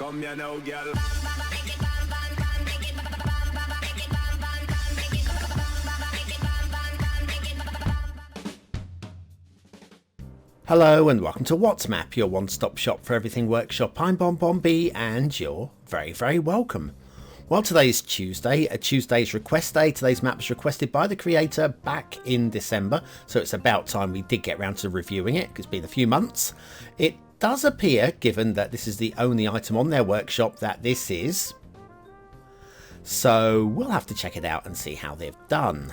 Come here now, girl. Hello and welcome to What's Map, your one-stop shop for everything workshop. I'm BonBonB and you're very, very welcome. Well, today's Tuesday, a Tuesday's request day. Today's map was requested by the creator back in December, so it's about time we did get around to reviewing it. It's been a few months. It does appear, given that this is the only item on their workshop, that this is. So we'll have to check it out and see how they've done.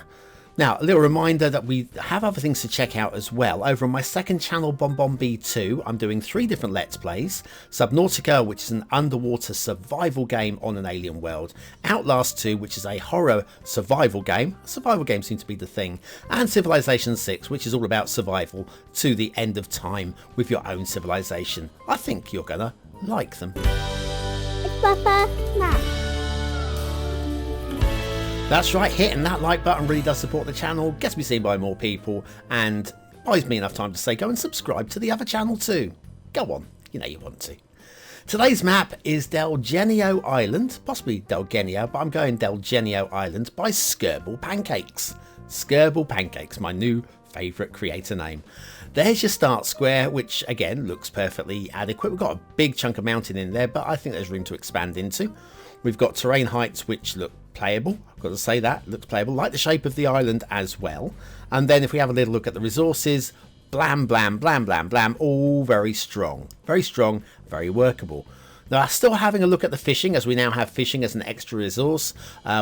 Now, a little reminder that we have other things to check out as well. Over on my second channel, BonBonB 2, I'm doing 3 different Let's Plays. Subnautica, which is an underwater survival game on an alien world. Outlast 2, which is a horror survival game. Survival games seem to be the thing. And Civilization 6, which is all about survival to the end of time with your own civilization. I think you're gonna like them. It's my first map. That's right, hitting that like button really does support the channel, gets me seen by more people, and buys me enough time to say go and subscribe to the other channel too. Go on, you know you want to. Today's map is Delgenio Island, possibly Delgenio, but I'm going Delgenio Island by Skirble Pancakes. Skirble Pancakes, my new favourite creator name. There's your start square, which again looks perfectly adequate. We've got a big chunk of mountain in there, but I think there's room to expand into. We've got terrain heights which look playable. I've got to say that looks playable, like the shape of the island as well. And then if we have a little look at the resources, blam blam blam blam blam, all very strong, very workable. Now, still having a look at the fishing, as we now have fishing as an extra resource.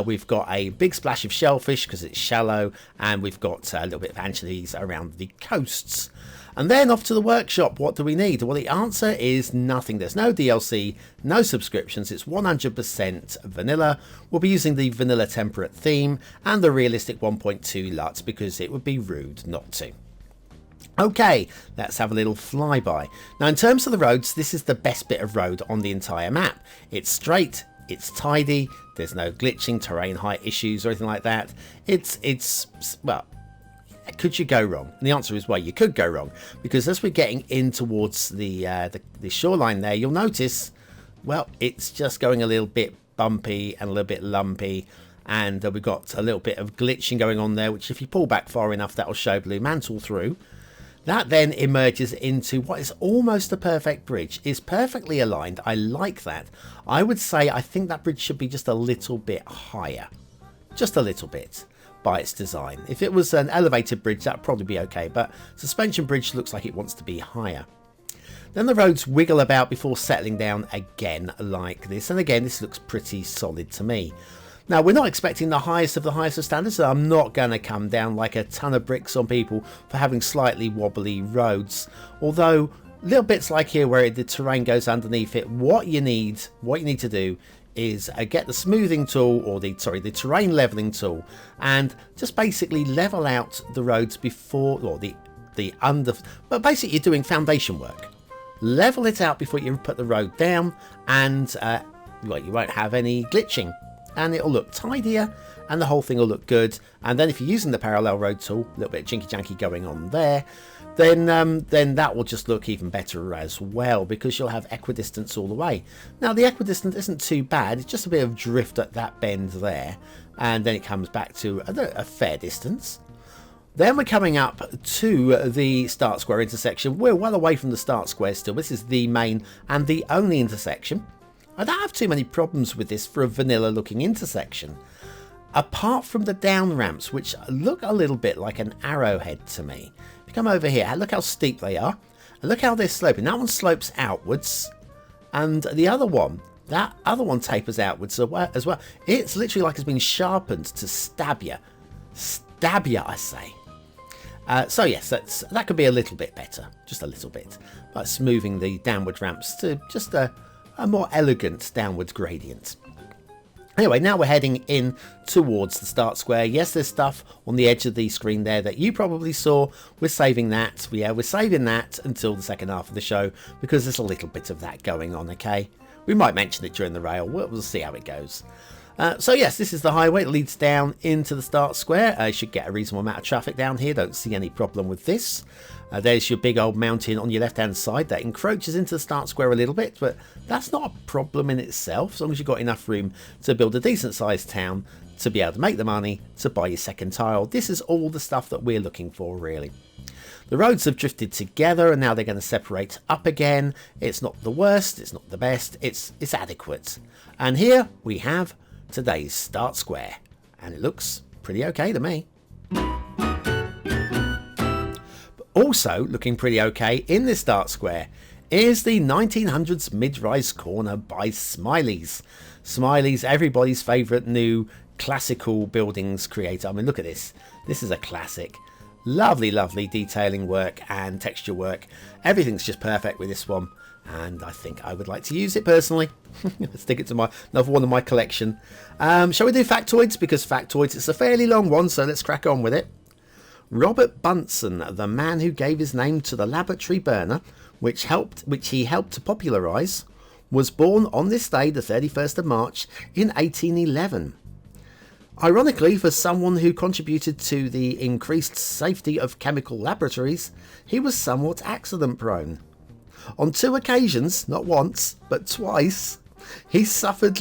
We've got a big splash of shellfish because it's shallow, and we've got a little bit of anchovies around the coasts. And then off to the workshop. What do we need? Well, the answer is nothing. There's no DLC, no subscriptions. It's 100% vanilla. We'll be using the vanilla temperate theme and the realistic 1.2 LUTs because it would be rude not to. Okay, let's have a little flyby. Now, in terms of the roads, this is the best bit of road on the entire map. It's straight, it's tidy, there's no glitching, terrain height issues or anything like that. It's well, could you go wrong? And the answer is, well, you could go wrong, because as we're getting in towards the shoreline there, you'll notice, well, it's just going a little bit bumpy and a little bit lumpy, and we've got a little bit of glitching going on there, which if you pull back far enough, that'll show Blue Mantle through. That then emerges into what is almost a perfect bridge. It's perfectly aligned. I like that. I would say I think that bridge should be just a little bit higher. Just a little bit by its design. If it was an elevated bridge, that'd probably be okay, but suspension bridge looks like it wants to be higher. Then the roads wiggle about before settling down again like this. And again, this looks pretty solid to me. Now, we're not expecting the highest of standards, so I'm not going to come down like a ton of bricks on people for having slightly wobbly roads. Although, little bits like here where the terrain goes underneath it, what you need to do is get the smoothing tool, or the terrain leveling tool, and just basically level out the roads before, or but basically you're doing foundation work. Level it out before you put the road down, and well, you won't have any glitching. And it'll look tidier and the whole thing will look good. And then if you're using the parallel road tool, a little bit of jinky janky going on there, then that will just look even better as well, because you'll have equidistance all the way. Now, the equidistance isn't too bad. It's just a bit of drift at that bend there, and then it comes back to a fair distance. Then we're coming up to the start square intersection. We're well away from the start square still. This is the main and the only intersection. I don't have too many problems with this for a vanilla looking intersection, apart from the down ramps, which look a little bit like an arrowhead to me. If you come over here, look how steep they are, and look how they're sloping. That one slopes outwards, and the other one, that other one tapers outwards as well. It's literally like it's been sharpened to stab you. Stab you, I say. So yes, that could be a little bit better, just a little bit, like smoothing the downward ramps to just a more elegant downwards gradient. Anyway, now we're heading in towards the start square. Yes, there's stuff on the edge of the screen there that you probably saw. We're saving that. We're saving that until the second half of the show, because there's a little bit of that going on, okay? We might mention it during the rail. We'll see how it goes. So yes, this is the highway that leads down into the start square. You should get a reasonable amount of traffic down here. Don't see any problem with this. There's your big old mountain on your left hand side that encroaches into the start square a little bit, but that's not a problem in itself, as long as you've got enough room to build a decent sized town to be able to make the money to buy your second tile. This is all the stuff that we're looking for, really. The roads have drifted together and now they're going to separate up again. It's not the worst, it's not the best, it's adequate. And here we have today's start square, and it looks pretty okay to me. But also looking pretty okay in this start square is the 1900s Midrise corner by Smilies. Smilies, everybody's favourite new classical buildings creator. I mean, look at this. This is a classic. Lovely, lovely detailing work and texture work. Everything's just perfect with this one, and I think I would like to use it personally. Stick it to another one of my collection. Shall we do Factoids? Because Factoids, it's a fairly long one, so let's crack on with it. Robert Bunsen, the man who gave his name to the laboratory burner, which he helped to popularise, was born on this day, the 31st of March, in 1811. Ironically, for someone who contributed to the increased safety of chemical laboratories, he was somewhat accident prone. On 2 occasions, not once, but twice, he suffered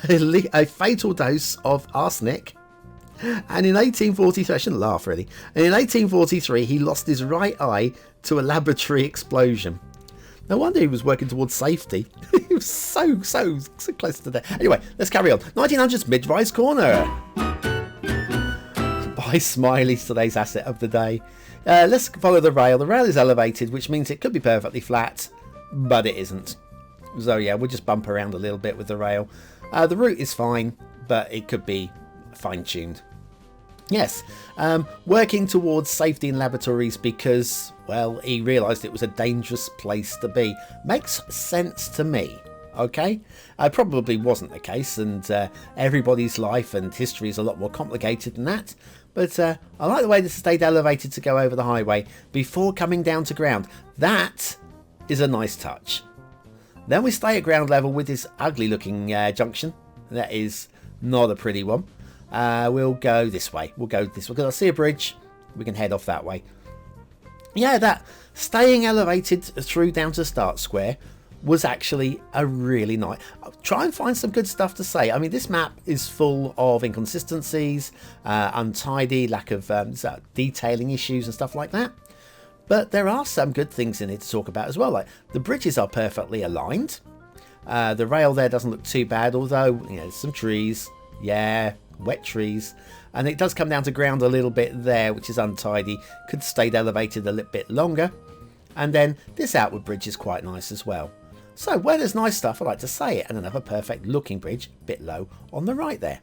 a fatal dose of arsenic, and in 1843, I shouldn't laugh really, and in 1843 he lost his right eye to a laboratory explosion. No wonder he was working towards safety. He was so close to death. Anyway, let's carry on. 1900s Midrise Corner by Smilies, today's asset of the day. Let's follow the rail. The rail is elevated, which means it could be perfectly flat, but it isn't. So yeah, we'll just bump around a little bit with the rail. The route is fine, but it could be fine-tuned. Yes, working towards safety in laboratories because, well, he realised it was a dangerous place to be. Makes sense to me, okay? Probably wasn't the case, and everybody's life and history is a lot more complicated than that. But I like the way this stayed elevated to go over the highway before coming down to ground. That is a nice touch. Then we stay at ground level with this ugly looking junction. That is not a pretty one. We'll go this way. We'll go this way because I see a bridge. We can head off that way. Yeah, that staying elevated through down to Start Square was actually a really nice. I'll try and find some good stuff to say. I mean, this map is full of inconsistencies, untidy, lack of detailing issues and stuff like that. But there are some good things in it to talk about as well. Like the bridges are perfectly aligned. The rail there doesn't look too bad, although some trees. Yeah, wet trees, and it does come down to ground a little bit there, which is untidy. Could stayed elevated a little bit longer. And then this outward bridge is quite nice as well. So where there's nice stuff, I like to say it. And another perfect looking bridge, a bit low on the right there.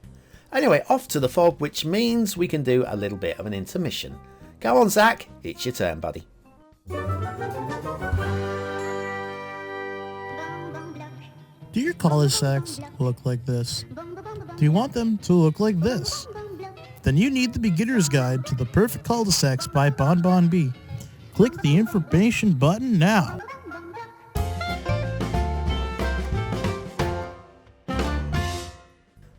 Anyway, off to the fog, which means we can do a little bit of an intermission. Go on, Zack, it's your turn, buddy. Do your cul-de-sacs look like this? Do you want them to look like this? Then you need the Beginner's Guide to the Perfect Cul-de-sacs by BonBonB. Click the information button now.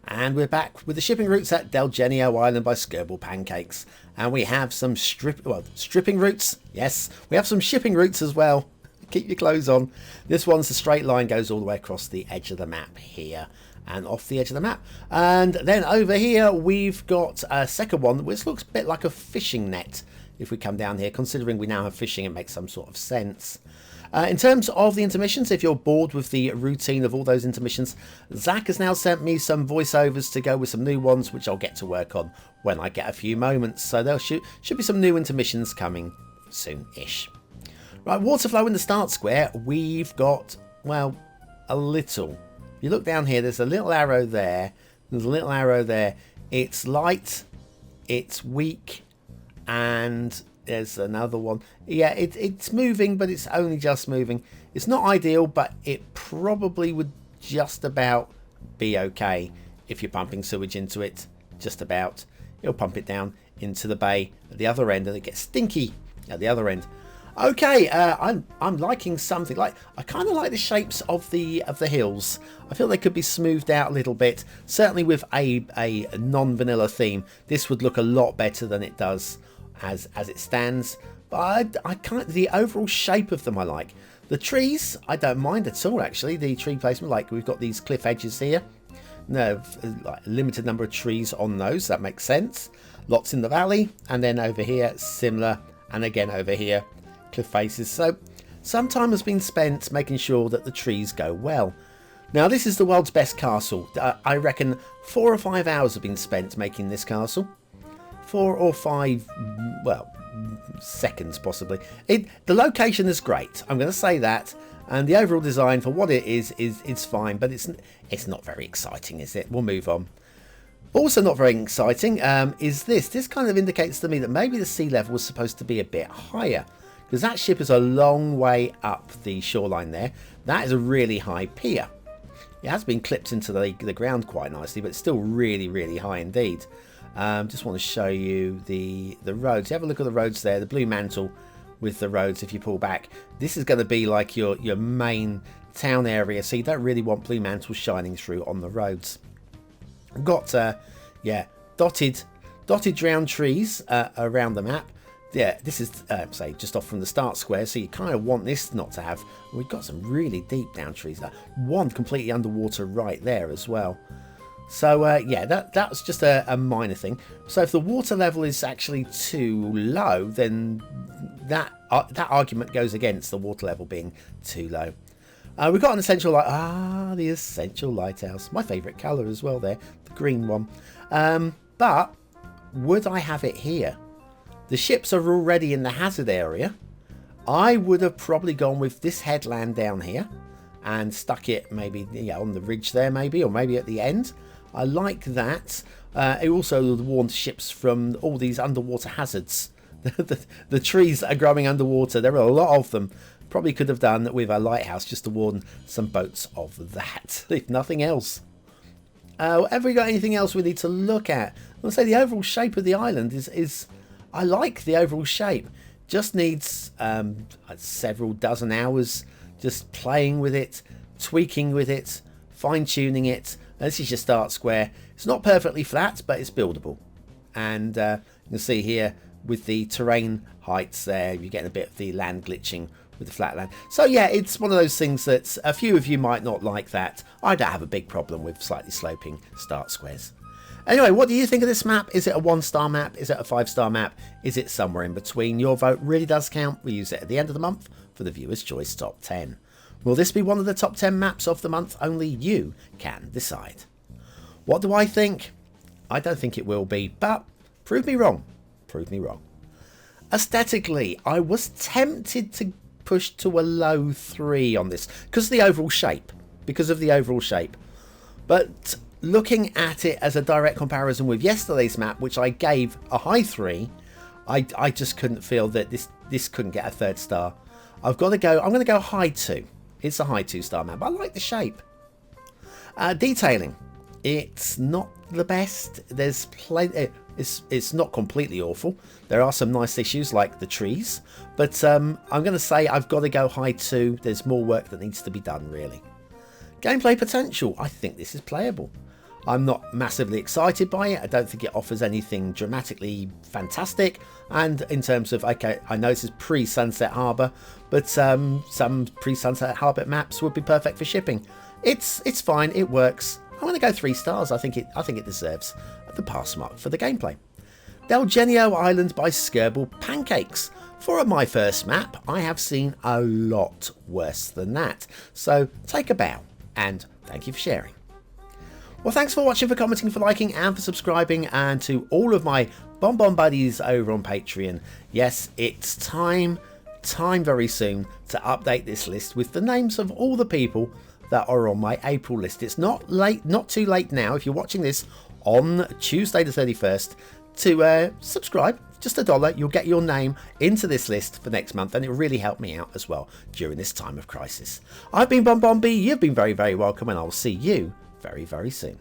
And we're back with the shipping routes at Delgenio Island by Skirball Pancakes. And we have some stripping routes. Yes, we have some shipping routes as well. Keep your clothes on. This one's a straight line, goes all the way across the edge of the map here and off the edge of the map. And then over here we've got a second one which looks a bit like a fishing net. If we come down here, considering we now have fishing, it makes some sort of sense. In terms of the intermissions, if you're bored with the routine of all those intermissions, Zack has now sent me some voiceovers to go with some new ones, which I'll get to work on when I get a few moments. So there should be some new intermissions coming soon-ish. Right, water flow in the start square, we've got, well, a little. If you look down here, there's a little arrow there. There's a little arrow there. It's light, it's weak, and there's another one. Yeah, it's moving, but it's only just moving. It's not ideal, but it probably would just about be okay if you're pumping sewage into it. Just about. It'll pump it down into the bay at the other end, and it gets stinky at the other end. Okay, I'm liking something like, I kind of like the shapes of the hills. I feel they could be smoothed out a little bit. Certainly with a non-vanilla theme, this would look a lot better than it does as it stands. But I kind of, the overall shape of them I like. The trees I don't mind at all actually. The tree placement, like we've got these cliff edges here. No, like a limited number of trees on those. That makes sense. Lots in the valley, and then over here similar, and again over here. Cliff faces. So some time has been spent making sure that the trees go well. Now this is the world's best castle. I reckon 4 or 5 hours have been spent making this castle. 4 or 5, well, seconds possibly. The location is great, I'm going to say that, and the overall design for what it is it's fine, but it's not very exciting, is it? We'll move on. Also not very exciting is this. This kind of indicates to me that maybe the sea level was supposed to be a bit higher, because that ship is a long way up the shoreline there. That is a really high pier. It has been clipped into the ground quite nicely, but it's still really, really high indeed. Just want to show you the roads. Have a look at the roads there, the blue mantle with the roads. If you pull back, this is going to be like your main town area, so you don't really want blue mantle shining through on the roads. I've got yeah, dotted round trees around the map. Yeah, this is say just off from the start square, so you kind of want this not to have. We've got some really deep down trees there. One completely underwater right there as well. So yeah, that's just a minor thing. So if the water level is actually too low, then that argument goes against the water level being too low. We've got an essential light. The essential lighthouse, my favourite colour as well there, the green one. But would I have it here? The ships are already in the hazard area. I would have probably gone with this headland down here and stuck it maybe on the ridge there, maybe, or maybe at the end. I like that. It also warns ships from all these underwater hazards. the trees that are growing underwater, there are a lot of them. Probably could have done with a lighthouse just to warn some boats of that, if nothing else. Have we got anything else we need to look at? I'll say the overall shape of the island is I like the overall shape. Just needs several dozen hours just playing with it, tweaking with it, fine-tuning it. This is your start square. It's not perfectly flat, but it's buildable. And you can see here with the terrain heights there, you're getting a bit of the land glitching with the flat land. So yeah, it's one of those things that a few of you might not like that. I don't have a big problem with slightly sloping start squares. Anyway, what do you think of this map? Is it a 1-star map? Is it a 5-star map? Is it somewhere in between? Your vote really does count. We use it at the end of the month for the Viewer's Choice Top 10. Will this be one of the top 10 maps of the month? Only you can decide. What do I think? I don't think it will be, but prove me wrong. Prove me wrong. Aesthetically, I was tempted to push to a low 3 on this because of the overall shape. But looking at it as a direct comparison with yesterday's map, which I gave a high 3, I just couldn't feel that this couldn't get a 3rd star. I'm going to go high 2. It's a high 2-star map. I like the shape. Detailing. It's not the best. There's plenty. It's not completely awful. There are some nice issues like the trees. But I'm going to say I've got to go high 2. There's more work that needs to be done, really. Gameplay potential. I think this is playable. I'm not massively excited by it. I don't think it offers anything dramatically fantastic. And in terms of, okay, I know this is pre-Sunset Harbour, but some pre-Sunset Harbour maps would be perfect for shipping. It's fine. It works. I'm going to go 3 stars. I think it deserves the pass mark for the gameplay. Delgenio Island by Skirball Pancakes. For my first map, I have seen a lot worse than that. So take a bow and thank you for sharing. Well, thanks for watching, for commenting, for liking and for subscribing, and to all of my BonBonB buddies over on Patreon. Yes, it's time very soon to update this list with the names of all the people that are on my April list. It's not too late now, if you're watching this on Tuesday the 31st, to subscribe. Just $1, you'll get your name into this list for next month, and it will really help me out as well during this time of crisis. I've been BonBonB, you've been very, very welcome, and I'll see you very, very soon.